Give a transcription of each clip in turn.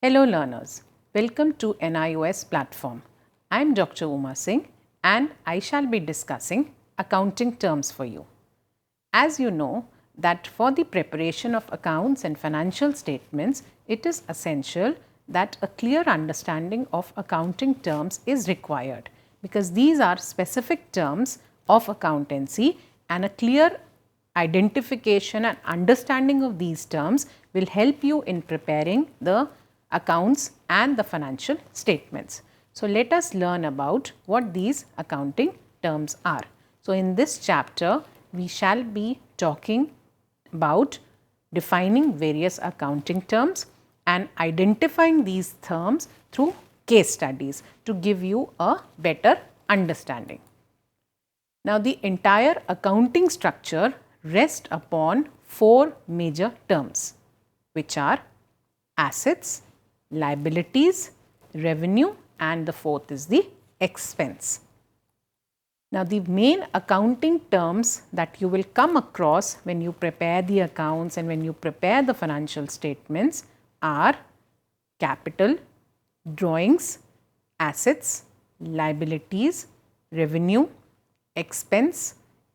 Hello learners, welcome to NIOS platform. I am Dr. Uma Singh and I shall be discussing accounting terms for you. As you know that for the preparation of accounts and financial statements, it is essential that a clear understanding of accounting terms is required because these are specific terms of accountancy, and a clear identification and understanding of these terms will help you in preparing the accounts and the financial statements. So, let us learn about what these accounting terms are. So, in this chapter, we shall be talking about defining various accounting terms and identifying these terms through case studies to give you a better understanding. Now, the entire accounting structure rests upon four major terms, which are assets, liabilities, revenue, and the fourth is the expense. Now, the main accounting terms that you will come across when you prepare the accounts and when you prepare the financial statements are capital, drawings, assets, liabilities, revenue, expense,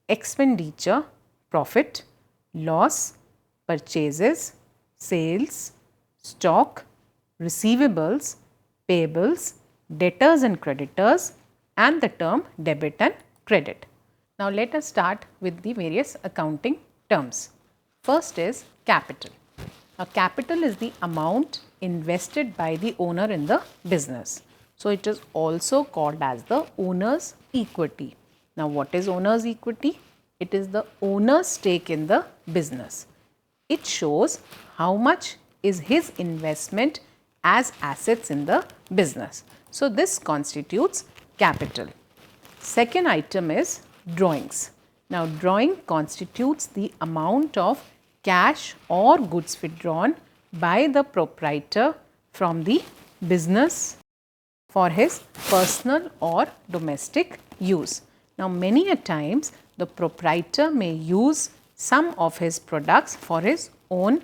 expenditure, profit, loss, purchases, sales, stock, receivables, payables, debtors and creditors, and the term debit and credit. Now, let us start with the various accounting terms. First is capital. Now, capital is the amount invested by the owner in the business. So, it is also called as the owner's equity. Now, what is owner's equity? It is the owner's stake in the business. It shows how much is his investment as assets in the business. So, this constitutes capital. Second item is drawings. Now, drawing constitutes the amount of cash or goods withdrawn by the proprietor from the business for his personal or domestic use. Now, many a times the proprietor may use some of his products for his own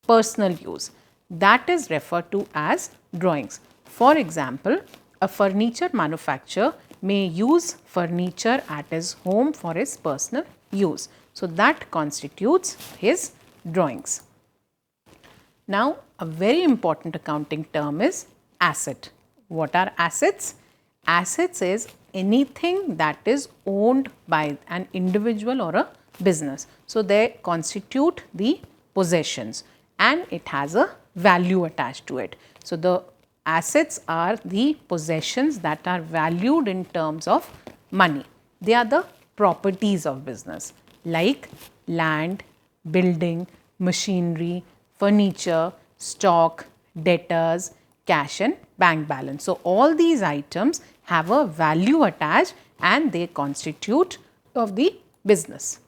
personal use. That is referred to as drawings. For example, a furniture manufacturer may use furniture at his home for his personal use. So, that constitutes his drawings. Now, a very important accounting term is asset. What are assets? Assets is anything that is owned by an individual or a business. So, they constitute the possessions and it has a value attached to it. So, the assets are the possessions that are valued in terms of money. They are the properties of business like land, building, machinery, furniture, stock, debtors, cash and bank balance. So, all these items have a value attached and they constitute of the business.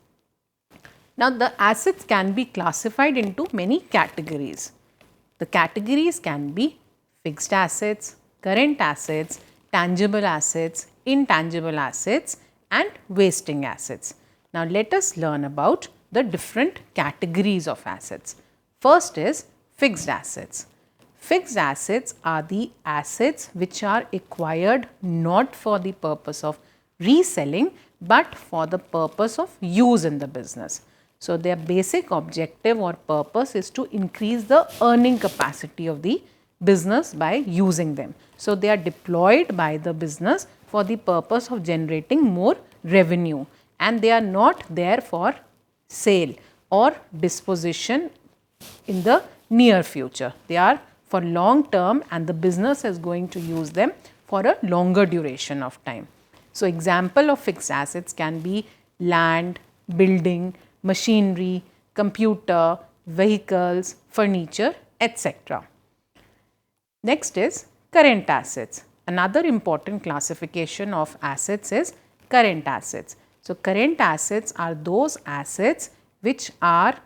Now, the assets can be classified into many categories. The categories can be fixed assets, current assets, tangible assets, intangible assets and wasting assets. Now, let us learn about the different categories of assets. First is fixed assets. Fixed assets are the assets which are acquired not for the purpose of reselling, but for the purpose of use in the business. So, their basic objective or purpose is to increase the earning capacity of the business by using them. So, they are deployed by the business for the purpose of generating more revenue and they are not there for sale or disposition in the near future. They are for long term and the business is going to use them for a longer duration of time. So, example of fixed assets can be land, building, machinery, computer, vehicles, furniture, etc. Next is current assets. Another important classification of assets is current assets. So, current assets are those assets which are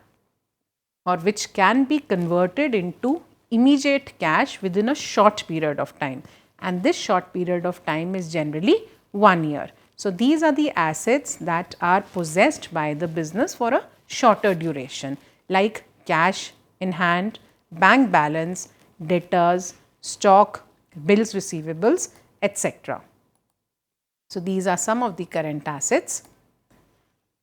or which can be converted into immediate cash within a short period of time, and this short period of time is generally 1 year. So, these are the assets that are possessed by the business for a shorter duration like cash in hand, bank balance, debtors, stock, bills receivables, etc. So, these are some of the current assets.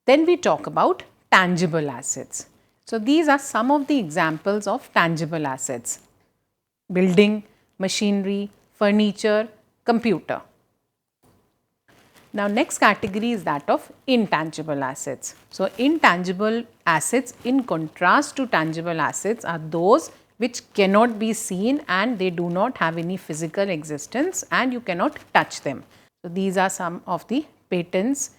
Then we talk about tangible assets. So, these are some of the examples of tangible assets: building, machinery, furniture, computer. Now, next category is that of intangible assets. So, intangible assets, in contrast to tangible assets, are those which cannot be seen and they do not have any physical existence and you cannot touch them. So, these are some of the patents,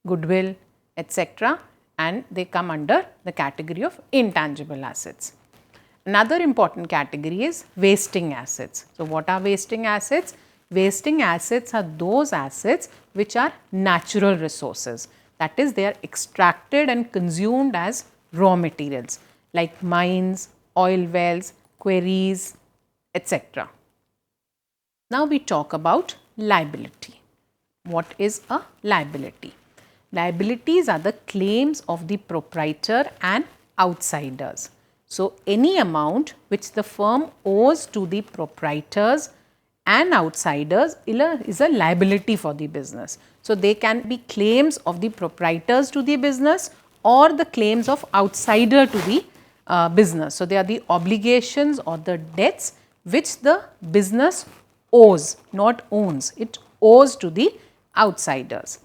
goodwill, etc., and they come under the category of intangible assets. Another important category is wasting assets. So, what are wasting assets? Wasting assets are those assets which are natural resources, that is, they are extracted and consumed as raw materials like mines, oil wells, quarries, etc. Now, we talk about liability. What is a liability? Liabilities are the claims of the proprietor and outsiders. So, any amount which the firm owes to the proprietors and outsiders is a liability for the business. So, they can be claims of the proprietors to the business or the claims of outsider to the business. So, they are the obligations or the debts which the business owes, not owns, it owes to the outsiders.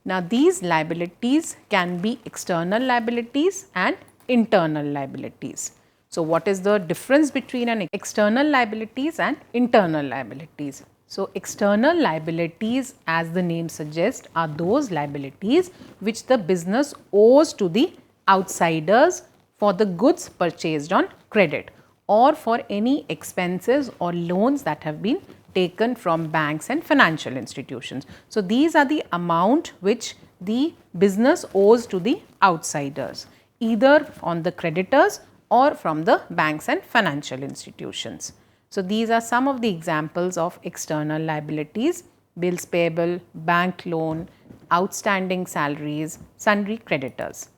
Now, these liabilities can be external liabilities and internal liabilities. So, what is the difference between an external liabilities and internal liabilities? So, external liabilities, as the name suggests, are those liabilities which the business owes to the outsiders for the goods purchased on credit or for any expenses or loans that have been taken from banks and financial institutions. So, these are the amount which the business owes to the outsiders, either on the creditors or from the banks and financial institutions. So, these are some of the examples of external liabilities: bills payable, bank loan, outstanding salaries, sundry creditors.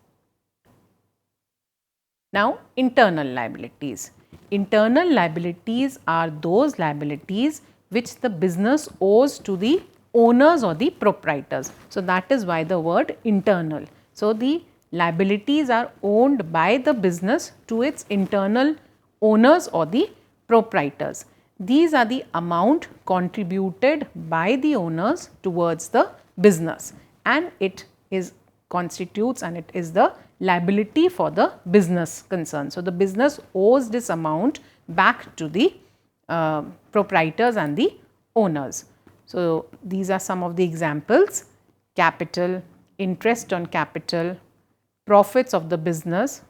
Now, internal liabilities. Internal liabilities are those liabilities which the business owes to the owners or the proprietors. So, that is why the word internal. So, the liabilities are owned by the business to its internal owners or the proprietors. These are the amount contributed by the owners towards the business, and it is constitutes and it is the liability for the business concern. So, the business owes this amount back to the proprietors and the owners. So, these are some of the examples: capital, interest on capital, profits of the business,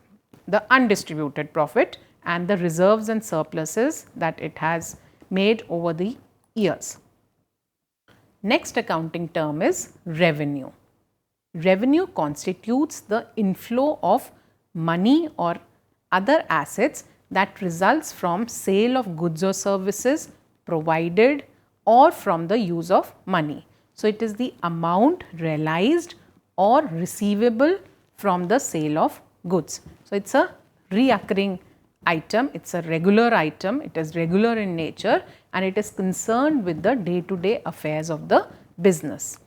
the undistributed profit, and the reserves and surpluses that it has made over the years. Next accounting term is revenue. Revenue constitutes the inflow of money or other assets that results from sale of goods or services provided or from the use of money. So, it is the amount realized or receivable from the sale of goods. So, it is a reoccurring item, it is a regular item, it is regular in nature and it is concerned with the day-to-day affairs of the business.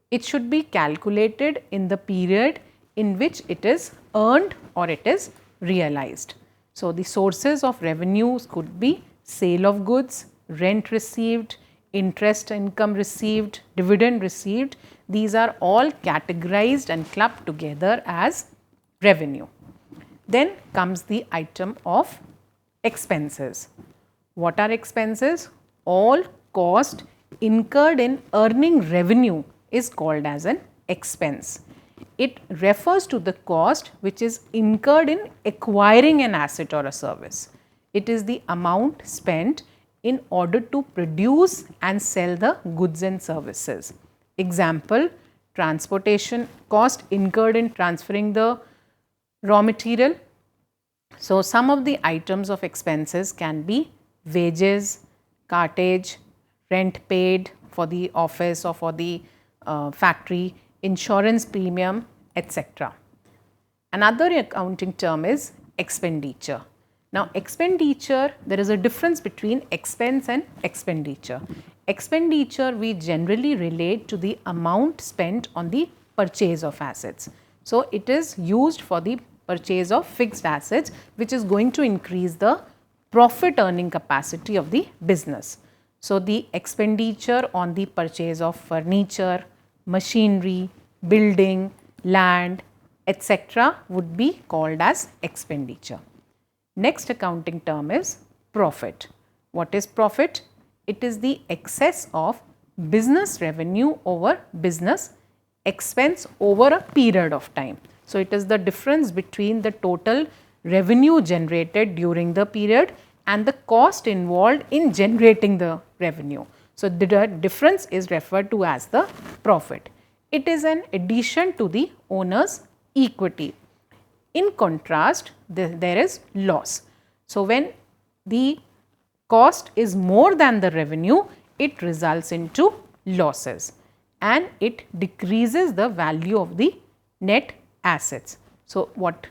It should be calculated in the period in which it is earned or it is realized. So, the sources of revenues could be sale of goods, rent received, interest income received, dividend received. These are all categorized and clubbed together as revenue. Then comes the item of expenses. What are expenses? All cost incurred in earning revenue is called as an expense. It refers to the cost which is incurred in acquiring an asset or a service. It is the amount spent in order to produce and sell the goods and services. Example, transportation cost incurred in transferring the raw material. So, some of the items of expenses can be wages, cartage, rent paid for the office or for the factory, insurance premium, etc. Another accounting term is expenditure. Now, expenditure, there is a difference between expense and expenditure. Expenditure we generally relate to the amount spent on the purchase of assets. So, it is used for the purchase of fixed assets, which is going to increase the profit earning capacity of the business. So, the expenditure on the purchase of furniture, machinery, building, land, etc. would be called as expenditure. Next accounting term is profit. What is profit? It is the excess of business revenue over business expense over a period of time. So, it is the difference between the total revenue generated during the period and the cost involved in generating the revenue. So, the difference is referred to as the profit. It is an addition to the owner's equity. In contrast, there is loss. So, when the cost is more than the revenue, it results into losses and it decreases the value of the net assets. So, what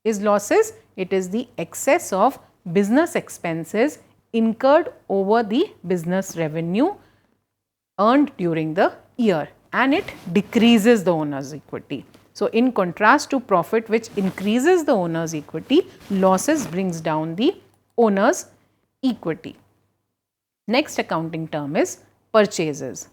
is losses? It is the excess of business expenses incurred over the business revenue earned during the year, and it decreases the owner's equity. So, in contrast to profit, which increases the owner's equity, losses brings down the owner's equity. Next accounting term is purchases.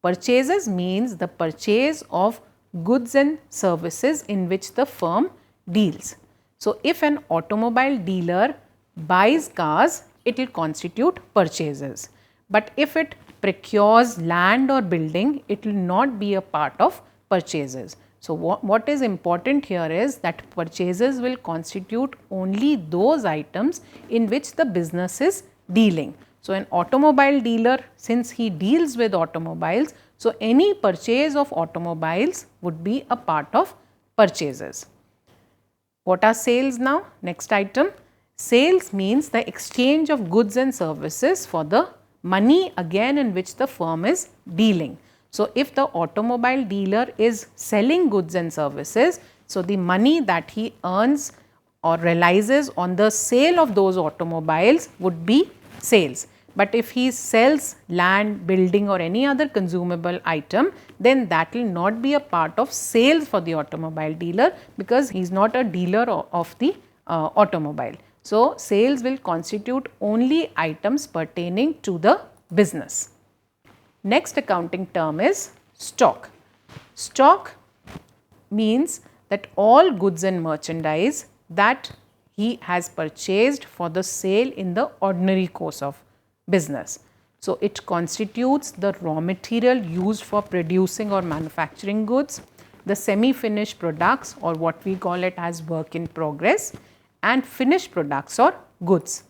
Purchases means the purchase of goods and services in which the firm deals. So, if an automobile dealer buys cars, it will constitute purchases. But if it procures land or building, it will not be a part of purchases. So, what is important here is that purchases will constitute only those items in which the business is dealing. So, an automobile dealer, since he deals with automobiles, so any purchase of automobiles would be a part of purchases. What are sales now? Next item. Sales means the exchange of goods and services for the money again in which the firm is dealing. So, if the automobile dealer is selling goods and services, so the money that he earns or realizes on the sale of those automobiles would be sales. But if he sells land, building or any other consumable item, then that will not be a part of sales for the automobile dealer, because he is not a dealer of the automobile. So, sales will constitute only items pertaining to the business. Next accounting term is stock. Stock means that all goods and merchandise that he has purchased for the sale in the ordinary course of business. So, it constitutes the raw material used for producing or manufacturing goods, the semi-finished products or what we call it as work in progress, and finished products or goods.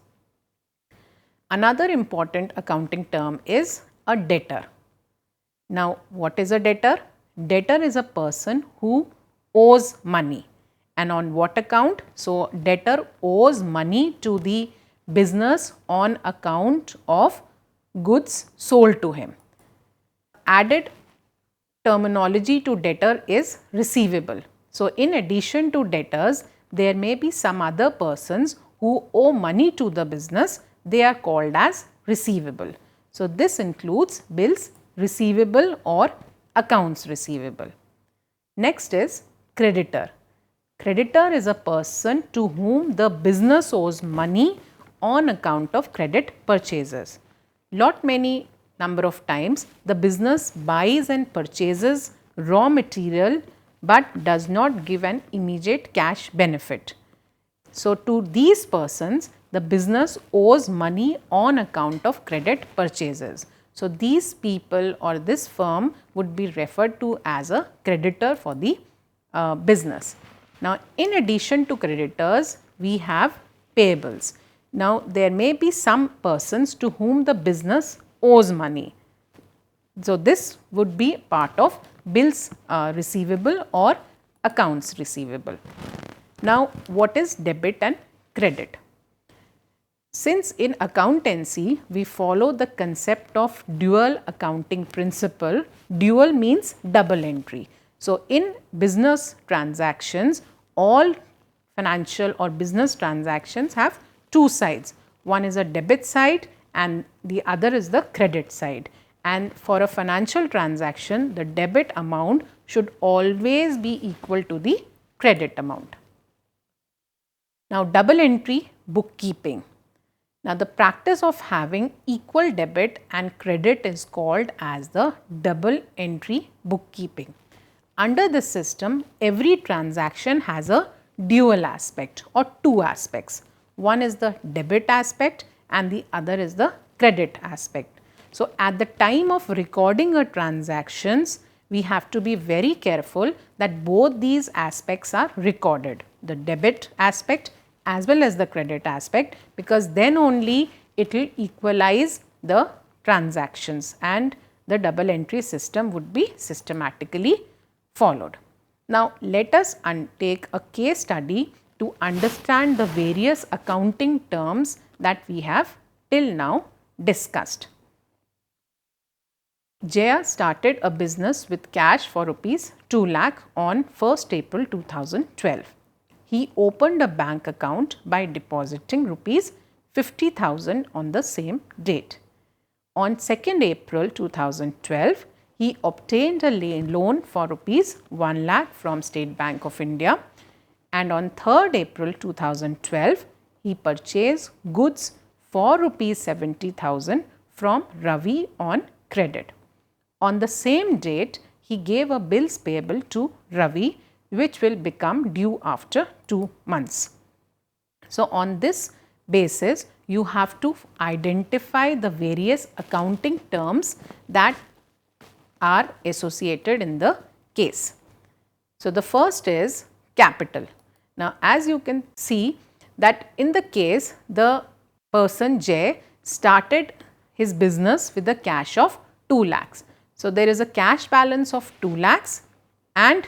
Another important accounting term is a debtor. Now, what is a debtor? Debtor is a person who owes money, and on what account? So, debtor owes money to the business on account of goods sold to him. Added terminology to debtor is receivable. So, in addition to debtors, there may be some other persons who owe money to the business. They are called as receivable. So, this includes bills receivable or accounts receivable. Next is creditor. Creditor is a person to whom the business owes money on account of credit purchases. Many number of times the business buys and purchases raw material but does not give an immediate cash benefit. So, to these persons the business owes money on account of credit purchases. So, these people or this firm would be referred to as a creditor for the business. Now, in addition to creditors, we have payables. Now, there may be some persons to whom the business owes money. So, this would be part of bills receivable or accounts receivable. Now, what is debit and credit? Since in accountancy, we follow the concept of dual accounting principle. Dual means double entry. So, in business transactions, all financial or business transactions have two sides. One is a debit side and the other is the credit side. And for a financial transaction, the debit amount should always be equal to the credit amount. Now, double entry bookkeeping. Now, the practice of having equal debit and credit is called as the double entry bookkeeping. Under this system, every transaction has a dual aspect or two aspects. One is the debit aspect and the other is the credit aspect. So, at the time of recording a transactions, we have to be very careful that both these aspects are recorded, the debit aspect as well as the credit aspect, because then only it will equalize the transactions and the double entry system would be systematically followed. Now, let us take a case study to understand the various accounting terms that we have till now discussed. Jaya started a business with cash for rupees 2 lakh on 1st April 2012. He opened a bank account by depositing rupees 50,000 on the same date. On 2nd April 2012, he obtained a loan for rupees 1 lakh from State Bank of India, and on 3rd April 2012, he purchased goods for rupees 70,000 from Ravi on credit. On the same date, he gave a bills payable to Ravi, which will become due after 2 months. So, on this basis, you have to identify the various accounting terms that are associated in the case. So, the first is capital. Now, as you can see that in the case, the person Jay started his business with a cash of 2 lakhs. So, there is a cash balance of 2 lakhs and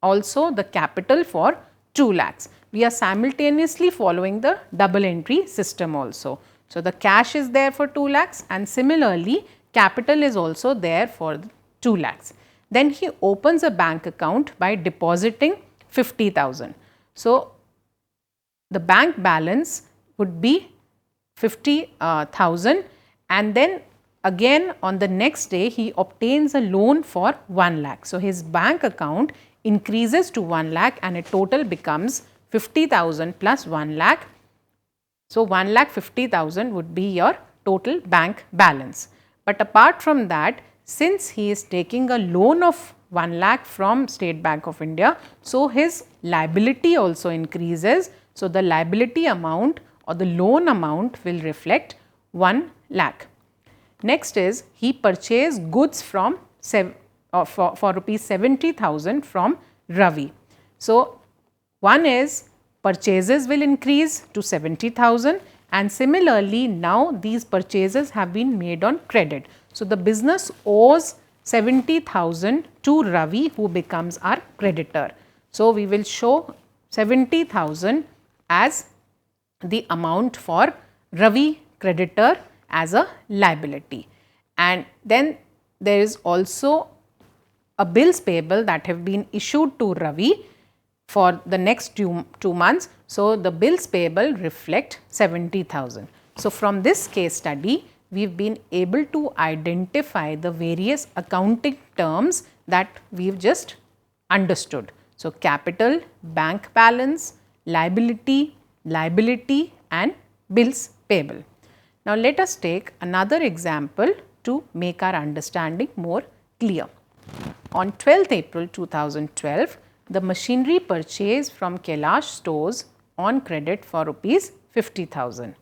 also the capital for 2 lakhs. We are simultaneously following the double entry system also. So, the cash is there for 2 lakhs and similarly capital is also there for 2 lakhs. Then he opens a bank account by depositing 50,000. So, the bank balance would be 50,000 and then again on the next day he obtains a loan for 1 lakh. So, his bank account increases to 1 lakh and a total becomes 50,000 plus 1 lakh. So, 1,50,000 would be your total bank balance. But apart from that, since he is taking a loan of 1 lakh from State Bank of India, so his liability also increases. So, the liability amount or the loan amount will reflect 1 lakh. Next is he purchased goods from for rupees 70,000 from Ravi. So, one is purchases will increase to 70,000 and similarly now these purchases have been made on credit. So, the business owes 70,000 to Ravi who becomes our creditor. So, we will show 70,000 as the amount for Ravi creditor as a liability, and then there is also a bills payable that have been issued to Ravi for the next two months. So, the bills payable reflect 70,000. So, from this case study, we have been able to identify the various accounting terms that we have just understood. So, capital, bank balance, liability and bills payable. Now, let us take another example to make our understanding more clear. On 12th April 2012, the machinery purchased from Kailash stores on credit for rupees 50,000.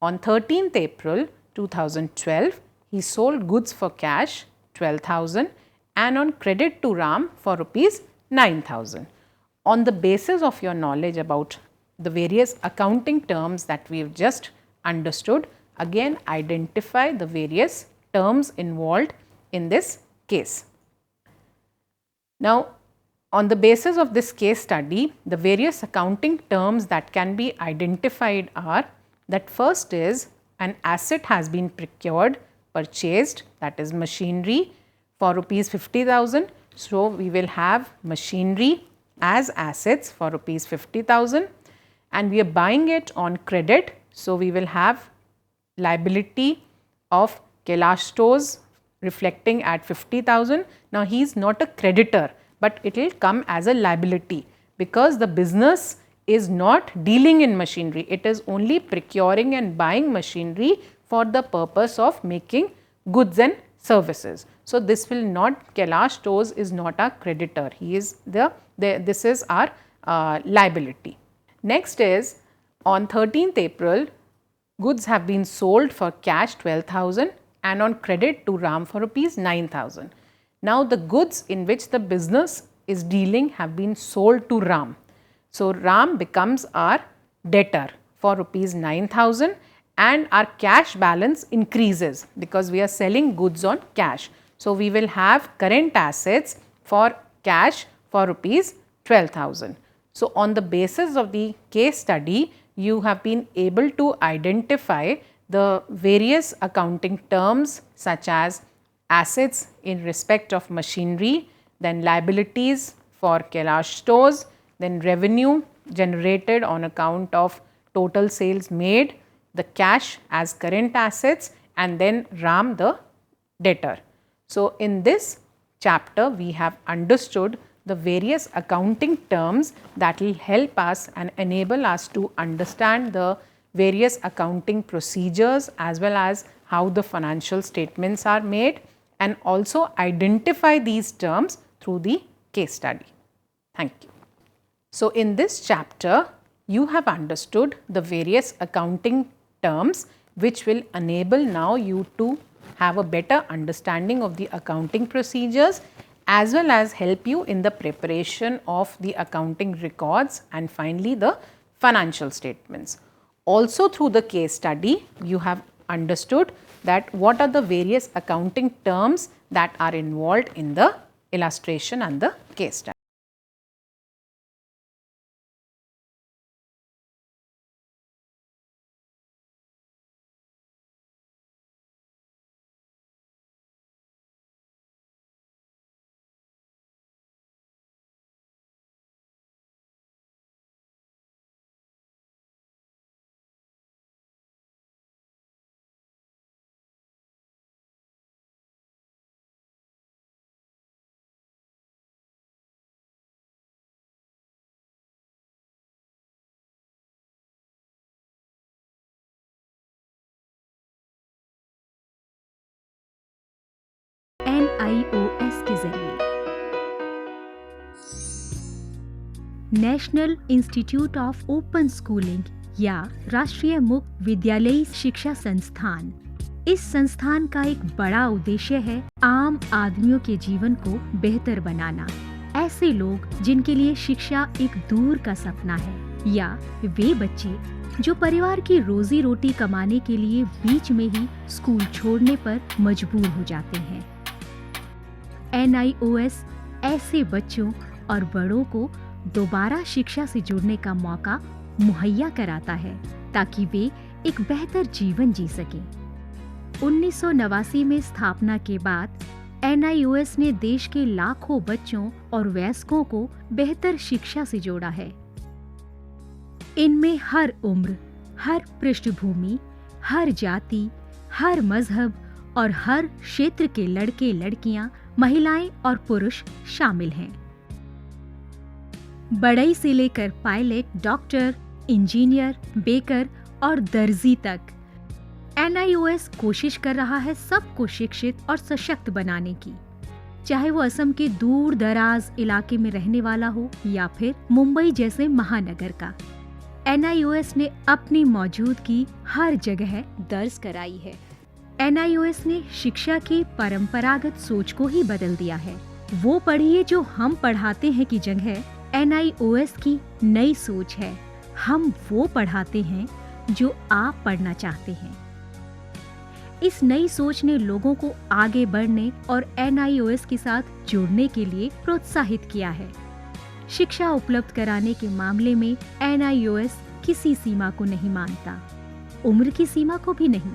On 13th April 2012, he sold goods for cash 12,000 and on credit to Ram for rupees 9,000. On the basis of your knowledge about the various accounting terms that we have just understood, again identify the various terms involved in this case. Now, on the basis of this case study, the various accounting terms that can be identified are that first is an asset has been procured, purchased, that is machinery for rupees 50,000. So, we will have machinery as assets for rupees 50,000 and we are buying it on credit So we will have liability of Kailash Stores reflecting at 50,000. Now he is not a creditor, but it will come as a liability because the business is not dealing in machinery. It is only procuring and buying machinery for the purpose of making goods and services. So this will not, Kailash Stores is not our creditor. He is this is our liability. Next is on 13th April, goods have been sold for cash 12,000 and on credit to Ram for rupees 9,000. Now the goods in which the business is dealing have been sold to Ram. So Ram becomes our debtor for rupees 9,000 and our cash balance increases because we are selling goods on cash. So we will have current assets for cash for rupees 12,000. So on the basis of the case study, you have been able to identify the various accounting terms such as assets in respect of machinery, then liabilities for Kailash Stores, then revenue generated on account of total sales made, the cash as current assets, and then Ram the debtor. So in this chapter we have understood the various accounting terms that will help us and enable us to understand the various accounting procedures as well as how the financial statements are made, and also identify these terms through the case study. Thank you. So in this chapter you have understood the various accounting terms which will enable now you to have a better understanding of the accounting procedures as well as help you in the preparation of the accounting records and finally the financial statements. Also through the case study you have understood that what are the various accounting terms that are involved in the illustration and the case study. NIOS के जरिए national institute of open schooling या राष्ट्रीय मुक्त विद्यालयी शिक्षा संस्थान, इस संस्थान का एक बड़ा उद्देश्य है आम आदमियों के जीवन को बेहतर बनाना। ऐसे लोग जिनके लिए शिक्षा एक दूर का सपना है या वे बच्चे जो परिवार की रोजी रोटी कमाने के लिए बीच में ही स्कूल छोड़ने पर मजबूर हो जाते हैं। NIOS ऐसे बच्चों और बड़ों को दोबारा शिक्षा से जुड़ने का मौका मुहैया कराता है ताकि वे एक बेहतर जीवन जी सकें। 1989 में स्थापना के बाद NIOS ने देश के लाखों बच्चों और वयस्कों को बेहतर शिक्षा से जोड़ा है। इनमें हर उम्र, हर पृष्ठभूमि, हर जाति, हर मजहब और हर क्षेत्र के लड़के लड़कियां, महिलाएं और पुरुष शामिल हैं। बढ़ई से लेकर पायलट, डॉक्टर, इंजीनियर, बेकर और दर्जी तक NIOS कोशिश कर रहा है सबको शिक्षित और सशक्त बनाने की, चाहे वो असम के दूर दराज इलाके में रहने वाला हो या फिर मुंबई जैसे महानगर का। NIOS ने अपनी मौजूदगी हर जगह दर्ज कराई है। NIOS ने शिक्षा की परंपरागत सोच को ही बदल दिया है। वो पढ़िए जो हम पढ़ाते हैं की जगह NIOS की नई सोच है, हम वो पढ़ाते हैं जो आप पढ़ना चाहते हैं। इस नई सोच ने लोगों को आगे बढ़ने और NIOS के साथ जुड़ने के लिए प्रोत्साहित किया है। शिक्षा उपलब्ध कराने के मामले में NIOS किसी सीमा को नहीं मानता, उम्र की सीमा को भी नहीं।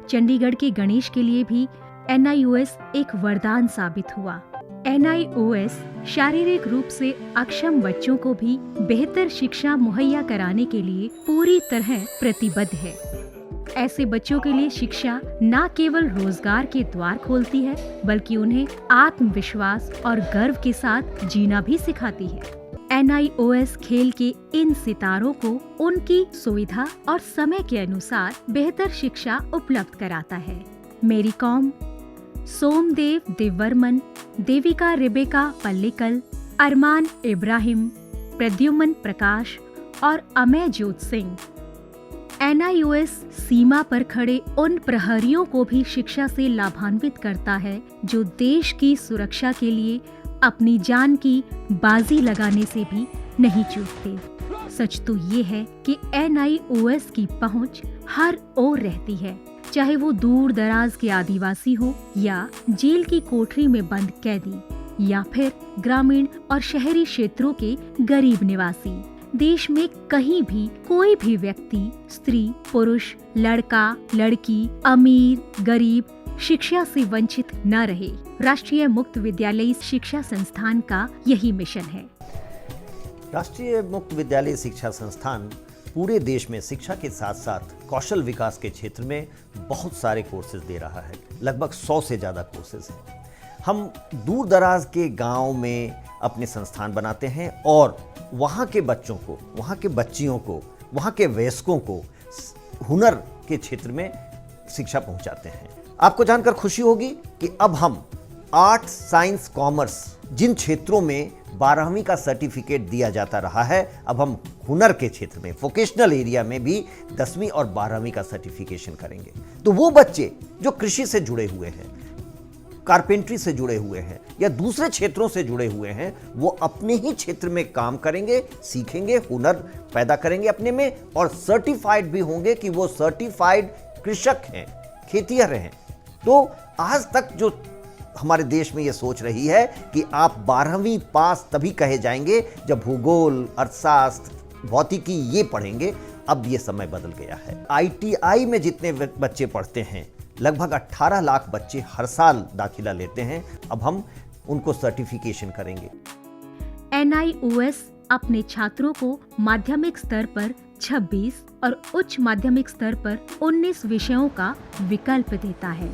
चंडीगढ़ के गणेश के लिए भी NIOS एक वरदान साबित हुआ। NIOS शारीरिक रूप से अक्षम बच्चों को भी बेहतर शिक्षा मुहैया कराने के लिए पूरी तरह प्रतिबद्ध है। ऐसे बच्चों के लिए शिक्षा न केवल रोजगार के द्वार खोलती है, बल्कि उन्हें आत्मविश्वास और गर्व के साथ जीना भी सिखाती है। NIOS खेल के इन सितारों को उनकी सुविधा और समय के अनुसार बेहतर शिक्षा उपलब्ध कराता है। मेरी कॉम, सोमदेव देववर्मन, देविका रेबेका पल्लिकल, अरमान इब्राहिम, प्रद्युमन प्रकाश और अमय जोत सिंह। NIOS सीमा पर खड़े उन प्रहरियों को भी शिक्षा से लाभान्वित करता है जो देश की सुरक्षा के लिए अपनी जान की बाजी लगाने से भी नहीं चूकते। सच तो ये है कि NIOS की पहुंच हर ओर रहती है, चाहे वो दूर दराज के आदिवासी हो या जेल की कोठरी में बंद कैदी या फिर ग्रामीण और शहरी क्षेत्रों के गरीब निवासी। देश में कहीं भी कोई भी व्यक्ति, स्त्री, पुरुष, लड़का, लड़की, अमीर, गरीब शिक्षा से वंचित न रहे। राष्ट्रीय मुक्त विद्यालयी शिक्षा संस्थान का यही मिशन है। राष्ट्रीय मुक्त विद्यालयी शिक्षा संस्थान पूरे देश में शिक्षा के साथ साथ कौशल विकास के क्षेत्र में बहुत सारे कोर्सेज दे रहा है। लगभग 100 से ज़्यादा कोर्सेज हैं। हम दूर दराज के गांव में अपने संस्थान बनाते हैं और वहाँ के बच्चों को, वहाँ के बच्चियों को, वहाँ के वयस्कों को हुनर के क्षेत्र में शिक्षा पहुँचाते हैं। आपको जानकर खुशी होगी कि अब हम आर्ट, साइंस, कॉमर्स जिन क्षेत्रों में 12वीं का सर्टिफिकेट दिया जाता रहा है, अब हम हुनर के क्षेत्र में, वोकेशनल एरिया में भी 10वीं और 12वीं का सर्टिफिकेशन करेंगे। तो वो बच्चे जो कृषि से जुड़े हुए हैं, कारपेंट्री से जुड़े हुए हैं या दूसरे क्षेत्रों से जुड़े हुए हैं, वो अपने ही क्षेत्र में काम करेंगे, सीखेंगे, हुनर पैदा करेंगे अपने में और सर्टिफाइड भी होंगे कि वो सर्टिफाइड कृषक हैं, खेतिहर हैं। तो आज तक जो हमारे देश में ये सोच रही है कि आप 12वीं पास तभी कहे जाएंगे जब भूगोल, अर्थशास्त्र, भौतिकी ये पढ़ेंगे, अब ये समय बदल गया है। ITI में जितने बच्चे पढ़ते हैं, लगभग 18 लाख बच्चे हर साल दाखिला लेते हैं। अब हम उनको सर्टिफिकेशन करेंगे। NIOS अपने छात्रों को माध्यमिक स्तर पर 26 और उच्च माध्यमिक स्तर पर 19 विषयों का विकल्प देता है।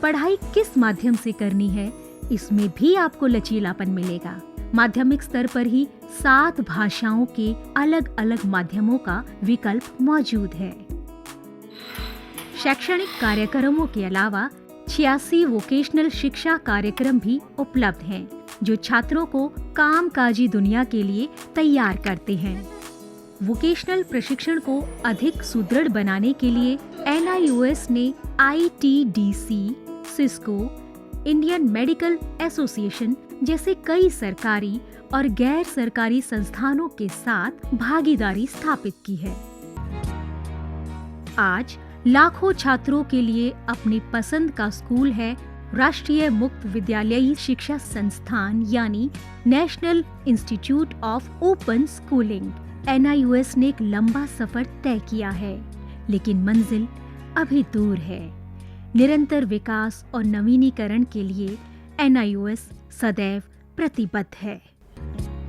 पढ़ाई किस माध्यम से करनी है, इसमें भी आपको लचीलापन मिलेगा। माध्यमिक स्तर पर ही 7 भाषाओं के अलग अलग माध्यमों का विकल्प मौजूद है। शैक्षणिक कार्यक्रमों के अलावा 86 वोकेशनल शिक्षा कार्यक्रम भी उपलब्ध हैं, जो छात्रों को कामकाजी दुनिया के लिए तैयार करते हैं। वोकेशनल प्रशिक्षण को अधिक सुदृढ़ बनाने के लिए NIOS ने ITDC, Cisco, Indian medical association जैसे कई सरकारी और गैर सरकारी संस्थानों के साथ भागीदारी स्थापित की है। आज लाखों छात्रों के लिए अपनी पसंद का स्कूल है राष्ट्रीय मुक्त विद्यालयी शिक्षा संस्थान यानी national institute of open schooling. NIOS ने एक लंबा सफर तय किया है, लेकिन मंजिल अभी दूर है। निरंतर विकास और नवीनीकरण के लिए NIOS सदैव प्रतिबद्ध है।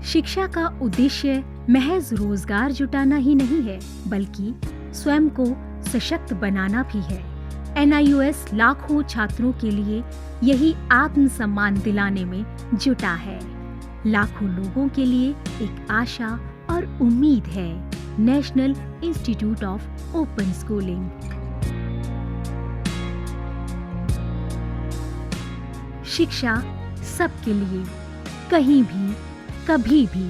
शिक्षा का उद्देश्य महज रोजगार जुटाना ही नहीं है, बल्कि स्वयं को सशक्त बनाना भी है। NIOS लाखों छात्रों के लिए यही आत्मसम्मान दिलाने में जुटा है। लाखों लोगों के लिए एक आशा और उम्मीद है। National institute of open schooling. शिक्षा सबके लिए, कहीं भी, कभी भी।